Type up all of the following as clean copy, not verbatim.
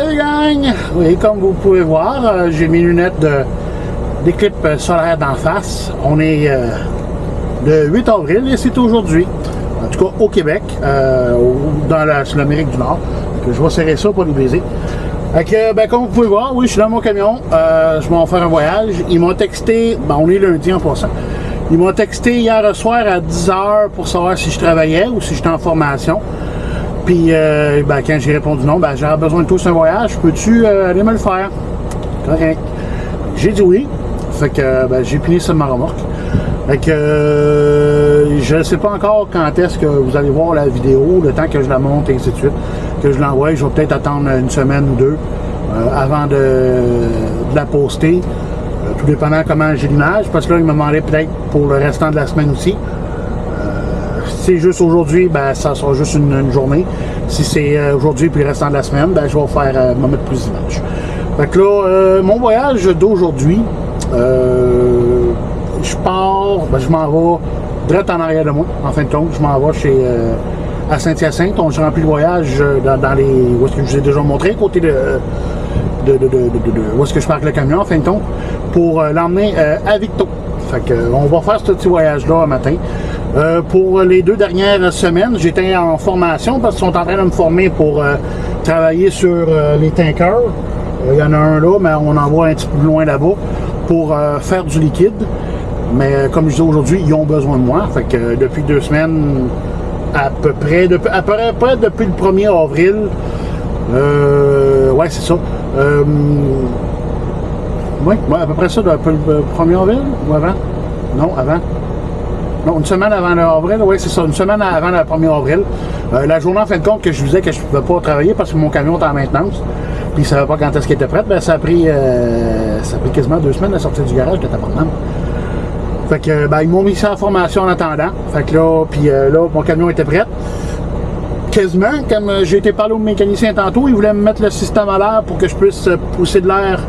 Salut gang! Oui, comme vous pouvez voir, j'ai mes lunettes d'éclipse solaire d'en face. On est le 8 avril et c'est aujourd'hui, en tout cas au Québec, dans l'Amérique du Nord. Je vais serrer ça pour les baiser. Comme vous pouvez voir, oui, je suis dans mon camion. Je vais en faire un voyage. Ils m'ont texté, on est lundi en passant. Ils m'ont texté hier soir à 10h pour savoir si je travaillais ou si j'étais en formation. Puis, quand j'ai répondu non, j'aurais besoin de toi sur un voyage, peux-tu aller me le faire? Correct. J'ai dit oui. Fait que, j'ai plié sur ma remorque. Fait que, je ne sais pas encore quand est-ce que vous allez voir la vidéo, le temps que je la monte et ainsi de suite, que je l'envoie. Je vais peut-être attendre une semaine ou deux avant de la poster. Tout dépendant comment j'ai l'image, parce que là, il me demandait peut-être pour le restant de la semaine aussi. Si c'est juste aujourd'hui, ça sera juste une journée. Si c'est aujourd'hui puis le restant de la semaine, je vais faire me mettre plus d'images. Fait que là, mon voyage d'aujourd'hui, je pars, je m'en vais direct en arrière de moi, en fin de compte. Je m'en vais à Saint-Hyacinthe. Je remplis le voyage dans les. Où est-ce que je vous ai déjà montré, côté de où est-ce que je parque le camion, en fin de compte, pour l'emmener à Victo. Fait que, on va faire ce petit voyage-là un matin. Pour les 2 dernières semaines, j'étais en formation parce qu'ils sont en train de me former pour travailler sur les tankers. Il y en a un là, mais on en voit un petit peu plus loin là-bas pour faire du liquide. Mais comme je dis aujourd'hui, ils ont besoin de moi. Fait que depuis 2 semaines, à peu près depuis le 1er avril, ouais, c'est ça. Oui, à peu près ça, depuis le 1er avril ou avant? Non, avant. Non, une semaine avant l'avril, oui, c'est ça, une semaine avant le 1er avril. La journée, en fin de compte, que je vous disais que je ne pouvais pas travailler parce que mon camion était en maintenance, puis il ne savait pas quand est-ce qu'il était prêt, ça a pris quasiment 2 semaines à sortir du garage de Tabarnak. Fait que, ils m'ont mis ça en formation en attendant. Fait que là, là, mon camion était prêt. Quasiment, comme j'ai été parler au mécanicien tantôt, il voulait me mettre le système à l'air pour que je puisse pousser de l'air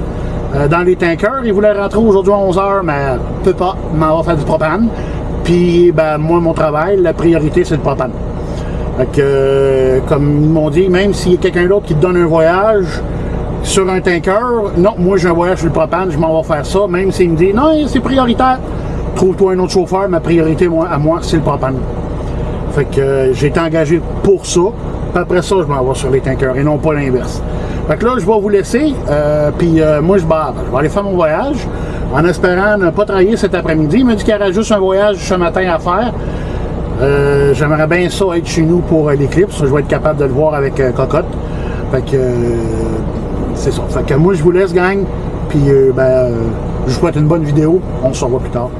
dans les tankers. Il voulait rentrer aujourd'hui à 11h, mais peut pas, il m'en va faire du propane. Puis, moi, mon travail, la priorité, c'est le propane. Fait que, comme ils m'ont dit, même s'il y a quelqu'un d'autre qui te donne un voyage sur un tanker, non, moi, j'ai un voyage sur le propane, je m'en vais faire ça. Même s'il me dit, non, c'est prioritaire, trouve-toi un autre chauffeur, ma priorité, à moi, c'est le propane. Fait que j'ai été engagé pour ça. Puis après ça, je m'en vais sur les tankers et non pas l'inverse. Fait que là, je vais vous laisser. Moi, je vais aller faire mon voyage en espérant ne pas travailler cet après-midi. Il m'a dit qu'il y aurait juste un voyage ce matin à faire. J'aimerais bien ça être chez nous pour l'éclipse. Je vais être capable de le voir avec Cocotte. Fait que c'est ça. Fait que moi, je vous laisse, gang. Puis je vous souhaite une bonne vidéo. On se revoit plus tard.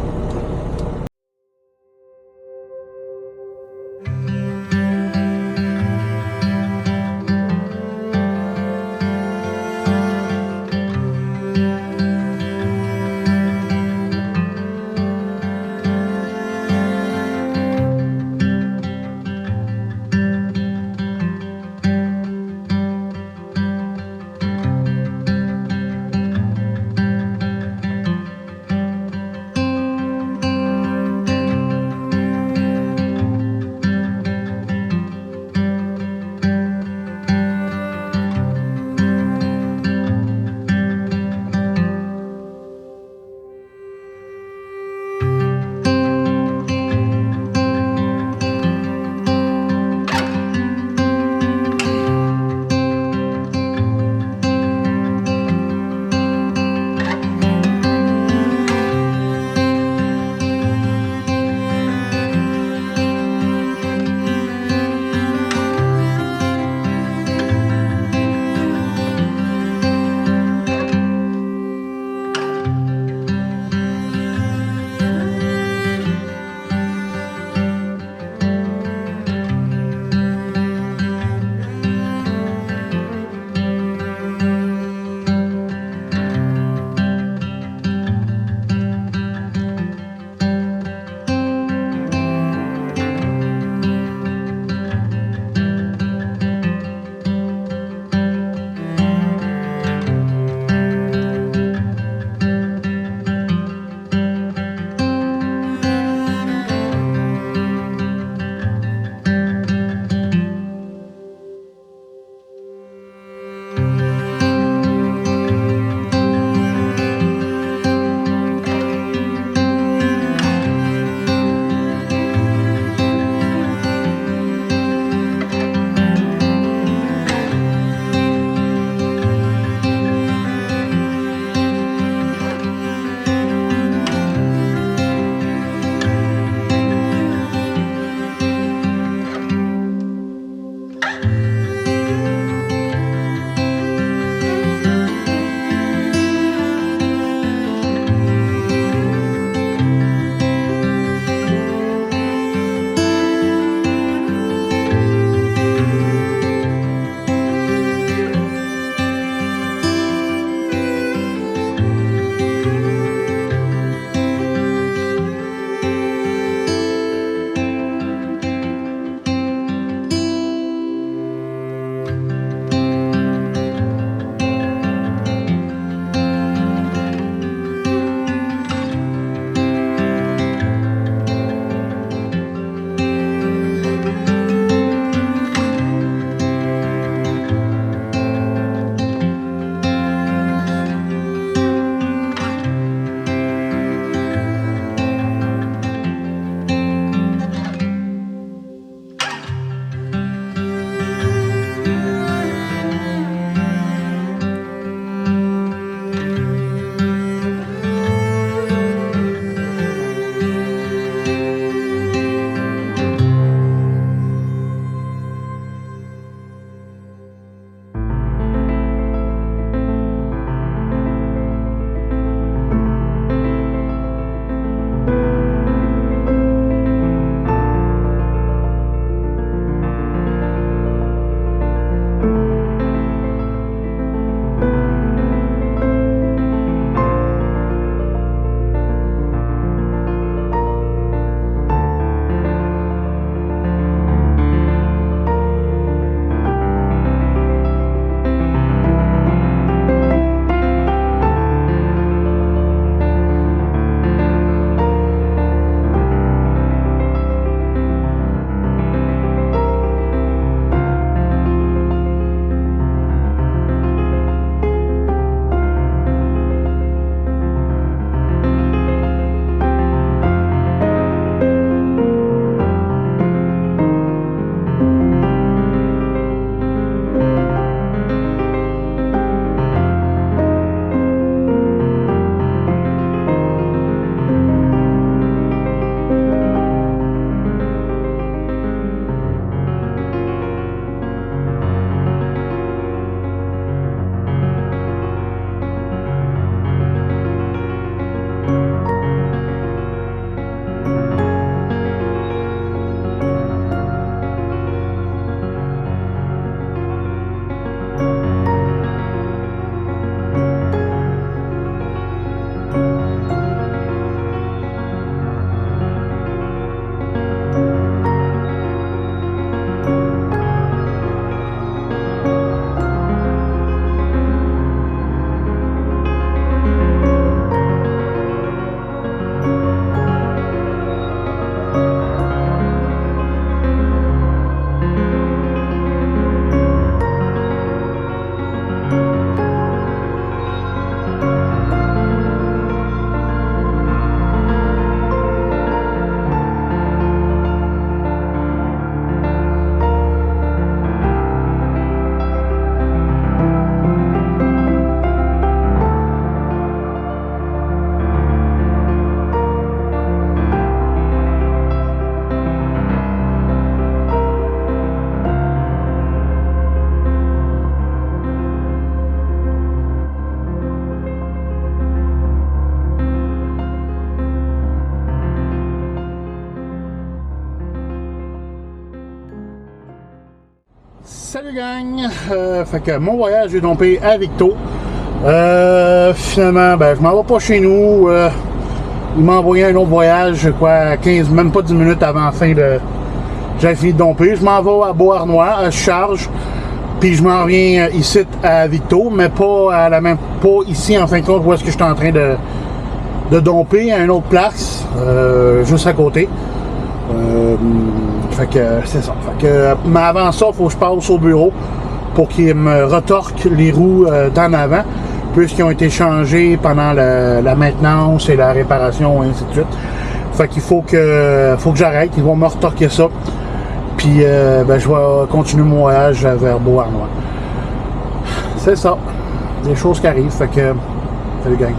Salut gang! Fait que mon voyage est dompé à Victo. Finalement, ben je m'en vais pas chez nous. Il m'a envoyé un autre voyage, quoi, 15, même pas 10 minutes avant la fin de. J'avais fini de domper. Je m'en vais à Beauharnois, à charge. Puis je m'en reviens ici à Victo, mais pas ici en fin de compte où est-ce que je suis en train de domper à une autre place, juste à côté. Fait que c'est ça. Fait que, mais avant ça, il faut que je passe au bureau pour qu'ils me retorquent les roues d'en avant, puisqu'ils ont été changés pendant la maintenance et la réparation, et ainsi de suite. Fait qu'il faut que j'arrête. Ils vont me retorquer ça. Puis ben, je vais continuer mon voyage vers Beauharnois. C'est ça. Des choses qui arrivent. Fait que salut gang.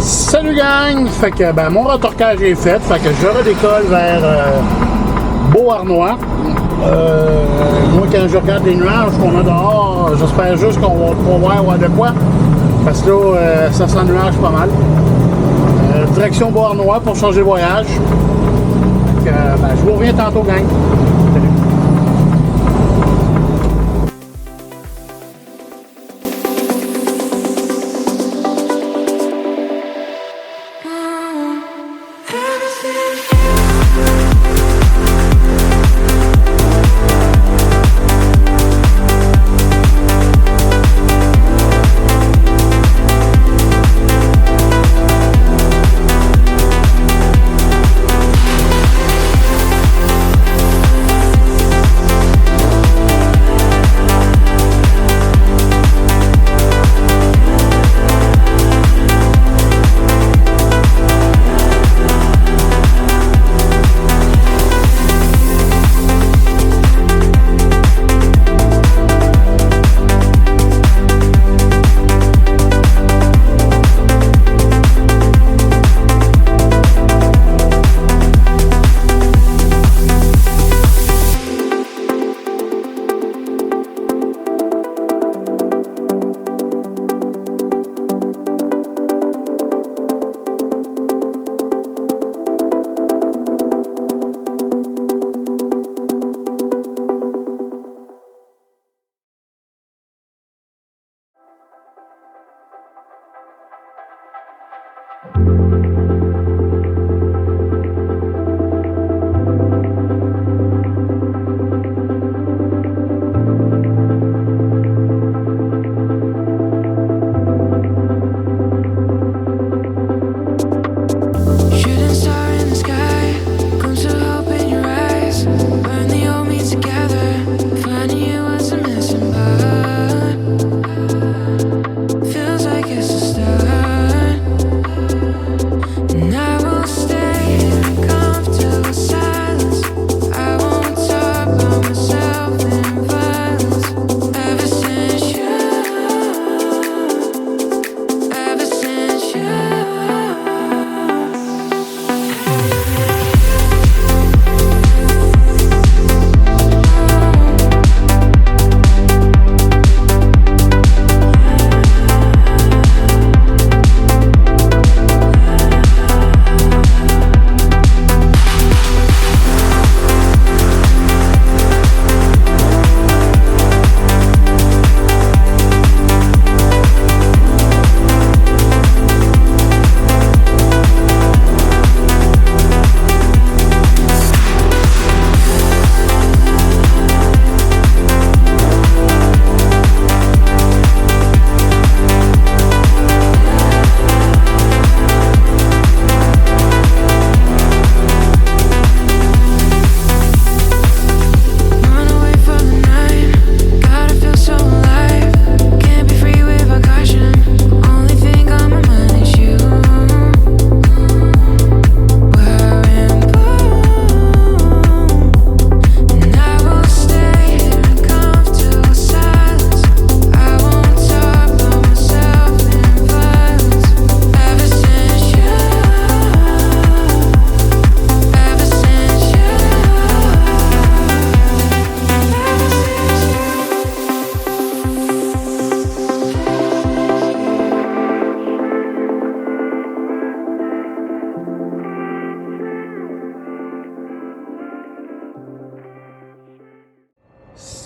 Salut gang! Fait que ben, mon retorquage est fait, fait que je redécolle vers Beauharnois. Moi quand je regarde les nuages qu'on a dehors, j'espère juste qu'on va voir de quoi. Parce que là, ça sent nuage pas mal. Direction Beauharnois pour changer de voyage. Fait que, ben, je vous reviens tantôt gang. Salut!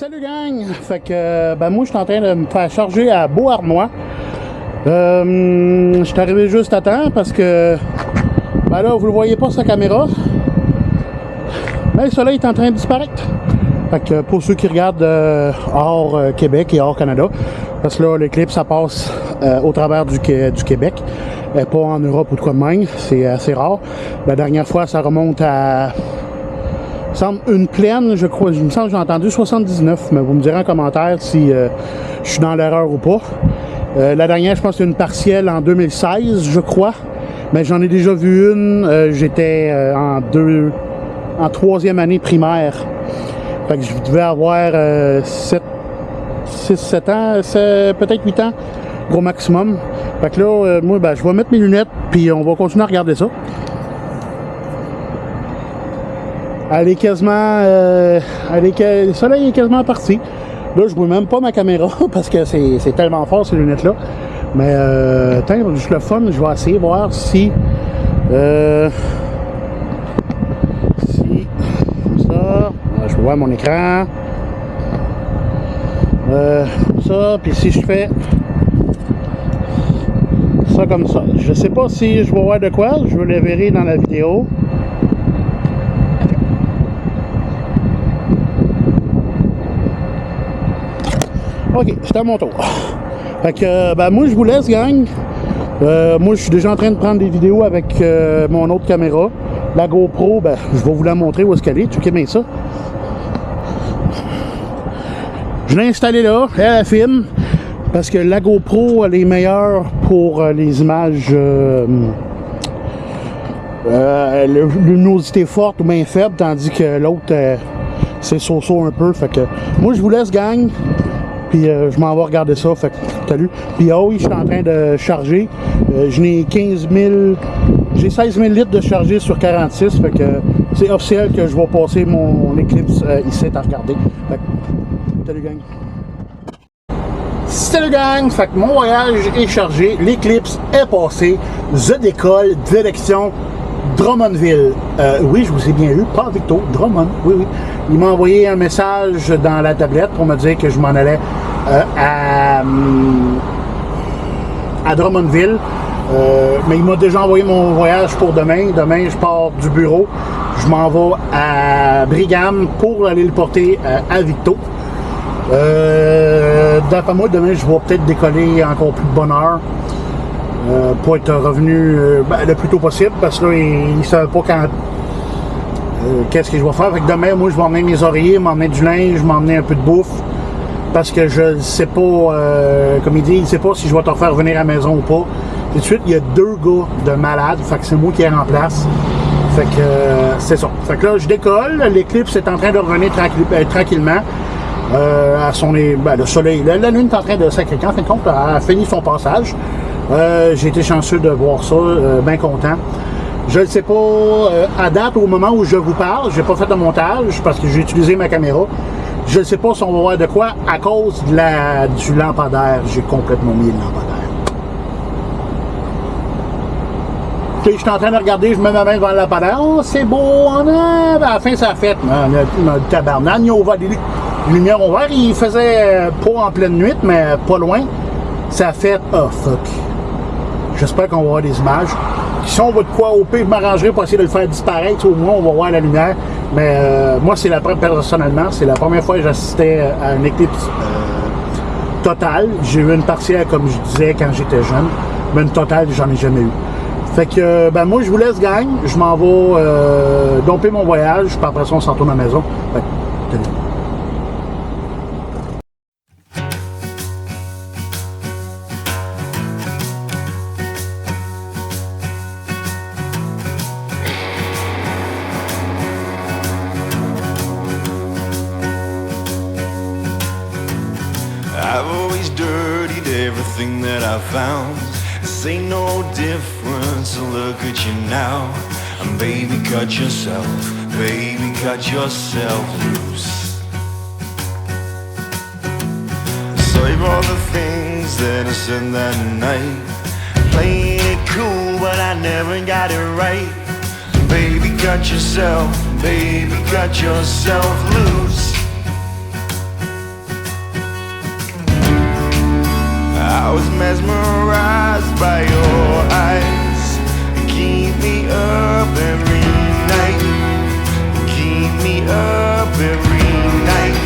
Salut gang! Fait que ben moi je suis en train de me faire charger à Beauharnois. Je suis arrivé juste à temps parce que ben là vous le voyez pas sur la caméra. Ben le soleil est en train de disparaître. Fait que pour ceux qui regardent hors Québec et hors Canada, parce que là l'éclipse ça passe au travers du Québec, pas en Europe ou de quoi de même, c'est assez rare. La dernière fois ça remonte à semble une pleine, je crois, il me semble que j'ai entendu 79, mais vous me direz en commentaire si je suis dans l'erreur ou pas. La dernière, je pense que c'est une partielle en 2016, je crois, mais j'en ai déjà vu une, j'étais en troisième année primaire, fait que je devais avoir 6-7 ans, peut-être 8 ans, gros maximum. Fait que là, moi, ben, je vais mettre mes lunettes, puis on va continuer à regarder ça. Le soleil est quasiment parti. Là, je vois même pas ma caméra parce que c'est tellement fort ces lunettes-là. Mais, attends, juste le fun, je vais essayer de voir si... comme ça, je vois mon écran. Comme ça, puis si je fais ça comme ça. Je sais pas si je vais voir de quoi, je le verrai dans la vidéo. Ok, c'est à mon tour. Fait que, ben moi je vous laisse, gang. Moi je suis déjà en train de prendre des vidéos avec mon autre caméra. La GoPro, ben je vais vous la montrer où est-ce qu'elle est. Checkez bien ça. Je l'ai installée là, elle filme. Parce que la GoPro, elle est meilleure pour les images luminosité forte ou bien faible, tandis que l'autre, c'est so-so un peu. Fait que moi je vous laisse, gang. Puis je m'en vais regarder ça, fait que salut. Puis ah oui, je suis en train de charger. Je n'ai 15 000... J'ai 16 000 litres de chargé sur 46, fait que c'est officiel que je vais passer mon éclipse ici à regarder. Fait que salut gang. Salut gang! Fait que mon voyage est chargé, l'éclipse est passé. Je décolle, direction Drummondville. Oui, je vous ai bien eu, pas Victo, Drummond, oui, oui. Il m'a envoyé un message dans la tablette pour me dire que je m'en allais à Drummondville. Mais il m'a déjà envoyé mon voyage pour demain. Demain, je pars du bureau. Je m'en vais à Brigham pour aller le porter à Victo. D'après moi, demain, je vais peut-être décoller encore plus de bonne heure. Pour être revenu le plus tôt possible, parce que là, ils ne savaient pas quand qu'est-ce que je vais faire. Fait que demain, moi, je vais emmener mes oreillers, m'emmener du linge, m'emmener un peu de bouffe, parce que je ne sais pas, comme il dit, il ne sait pas si je vais te faire revenir à la maison ou pas. Tout de suite, il y a 2 gars de malades, fait que c'est moi qui est en place. Fait que c'est ça. Fait que là, je décolle, l'éclipse est en train de revenir tranquillement. À son, ben, le soleil, la lune est en train de s'accréter. En fin de compte, elle a fini son passage. J'ai été chanceux de voir ça, bien content. Je ne sais pas, à date, au moment où je vous parle, j'ai pas fait de montage parce que j'ai utilisé ma caméra. Je ne sais pas si on va voir de quoi à cause de du lampadaire. J'ai complètement mis le lampadaire. Je suis en train de regarder, je mets ma main devant le lampadaire. Oh, c'est beau, à la fin, ça a fait. Le tabarnak, il a ouvert des lumières ouvertes. Il faisait pas en pleine nuit, mais pas loin. Ça a fait, oh fuck. J'espère qu'on va voir des images. Si on va de quoi au pire, je m'arrangerai pour essayer de le faire disparaître. Au moins, on va voir la lumière. Mais moi, c'est personnellement, c'est la première fois que j'assistais à une éclipse totale. J'ai eu une partielle, comme je disais, quand j'étais jeune. Mais une totale, j'en ai jamais eu. Fait que, ben moi, je vous laisse, gang. Je m'en vais domper mon voyage. Puis après ça, on s'en retourne à la maison. Fait que, tenez. I've always dirtied everything that I found. This ain't no difference, so look at you now. And baby, cut yourself loose. Save all the things that I said that night. Playing it cool, but I never got it right. Baby, cut yourself loose. was mesmerized by your eyes. Keep me up every night. Keep me up every night.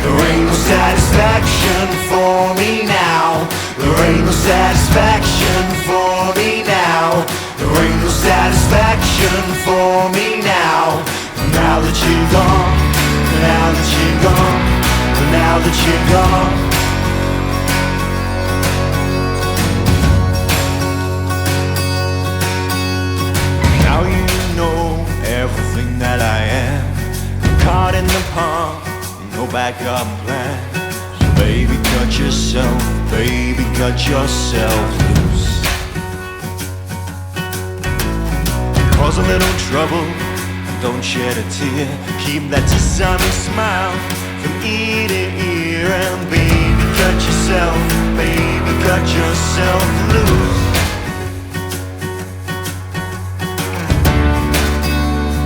There ain't no satisfaction for me now. There ain't no satisfaction for me now. There ain't no satisfaction for me now. Now that you're gone, now that you're gone, now that you're gone. Now you know everything that I am. I'm caught in the palm, no backup plan. So baby, cut yourself, baby, cut yourself loose. Cause a little trouble, don't shed a tear. Keep that sunny smile from ear to ear. And baby, cut yourself, baby, cut yourself loose.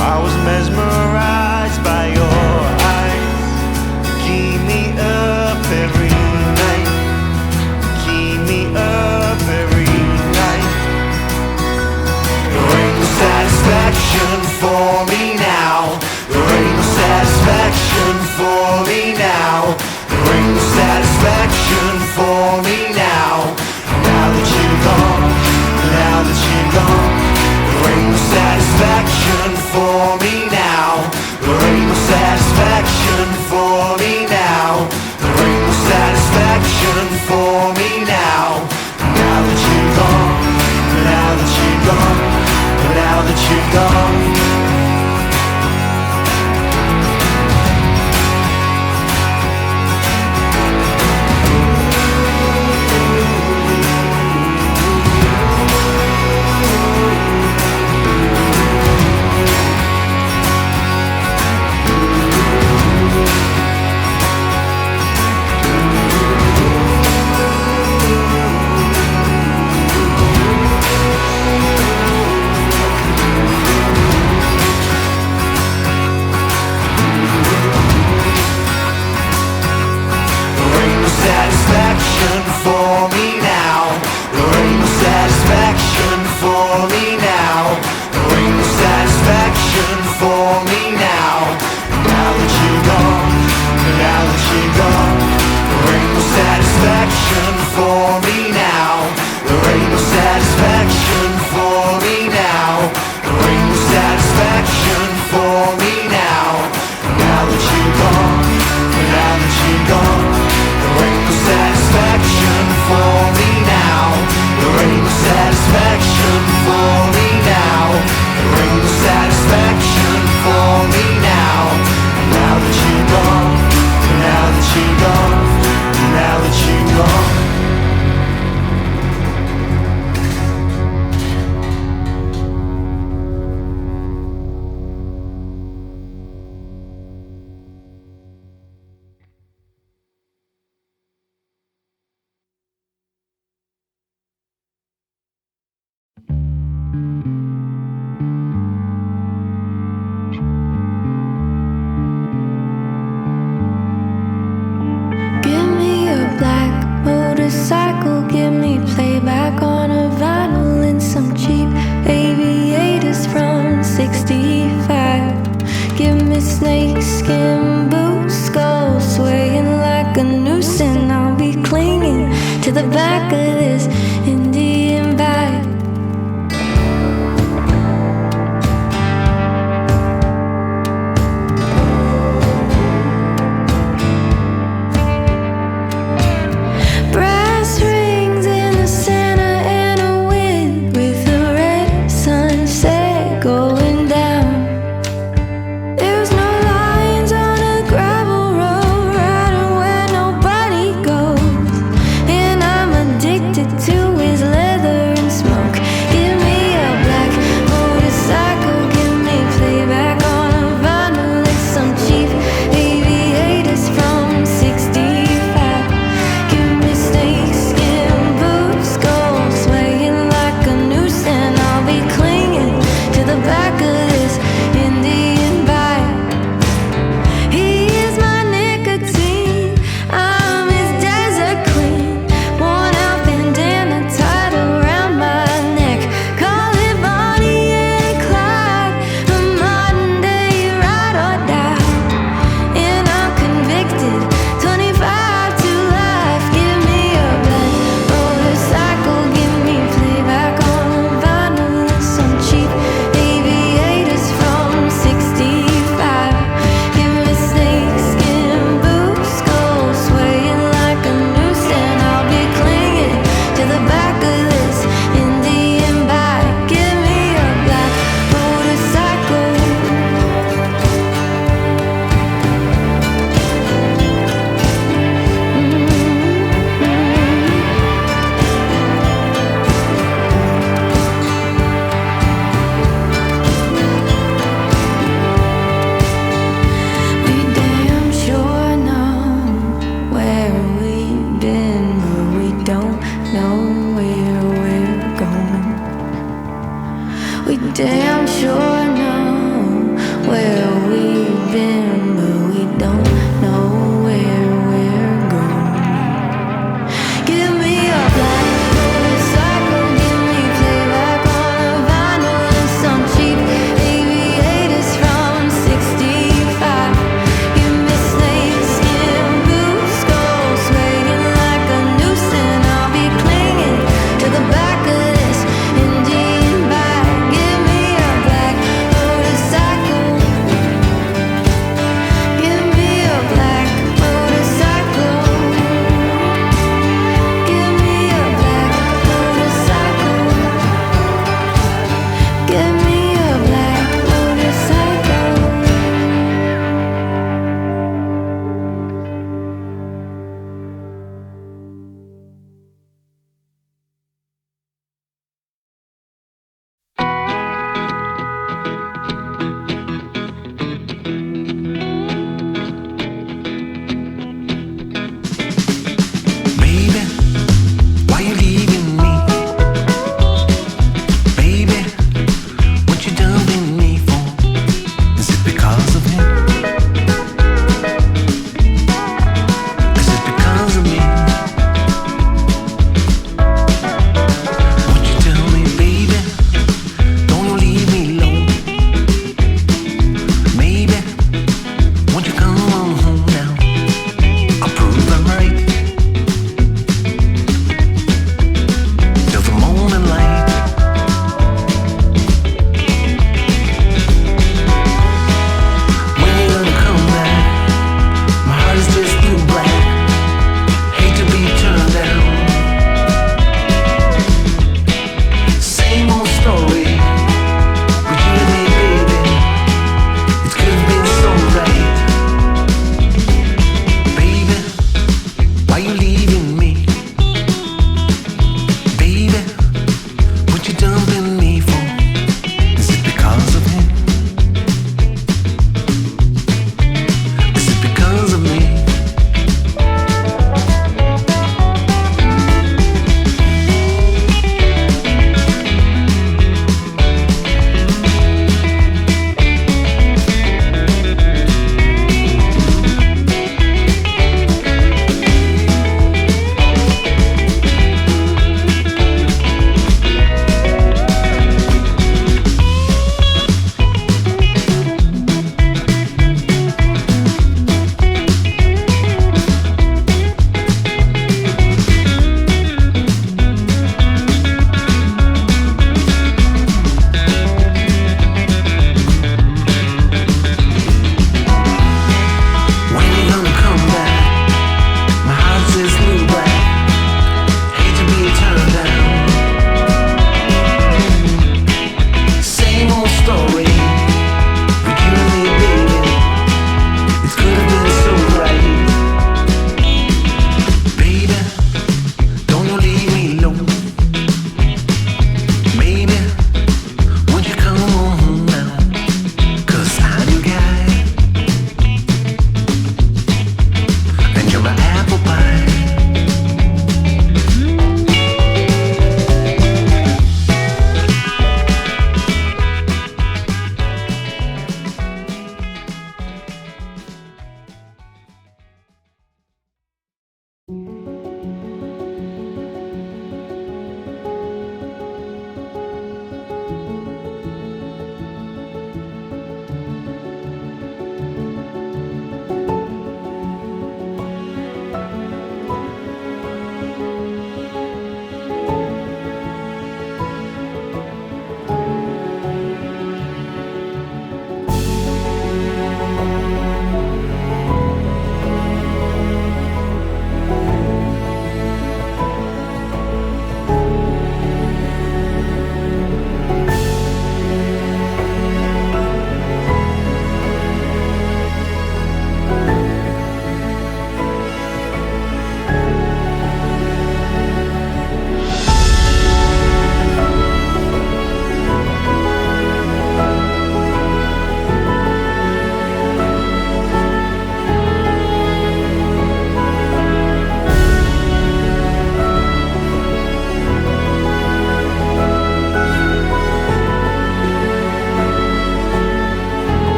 I was mesmerized by your eyes. Keep me up every night. Keep me up every night. There ain't no satisfaction for me now. There ain't no satisfaction for me now. There ain't no satisfaction for me now. Now that you're gone, now that you're gone. There ain't no satisfaction for me now. There ain't no satisfaction for me now. There ain't no satisfaction for me now. Now that you're gone, now that you're gone, now that you're gone. Satisfaction for me now. There ain't no satisfaction for me now. There ain't no satisfaction for me now. Now that you're gone, now that you're gone. There ain't no satisfaction for me now. There ain't no satisfaction for me now. There ain't no satisfaction for me now. Now that you're gone, now that you're gone. There ain't no satisfaction for me now. There ain't no satisfaction for me now. There ain't no satisfaction for me now. Now that you're gone, now that you're gone, now that you're gone. Motorcycle, give me playback on a vinyl and some cheap aviators from 65. Give me snakeskin boots, skull swaying like a noose, and I'll be clinging to the back of this Indian bike. He is my nicotine, I'm his desert queen. We damn sure know.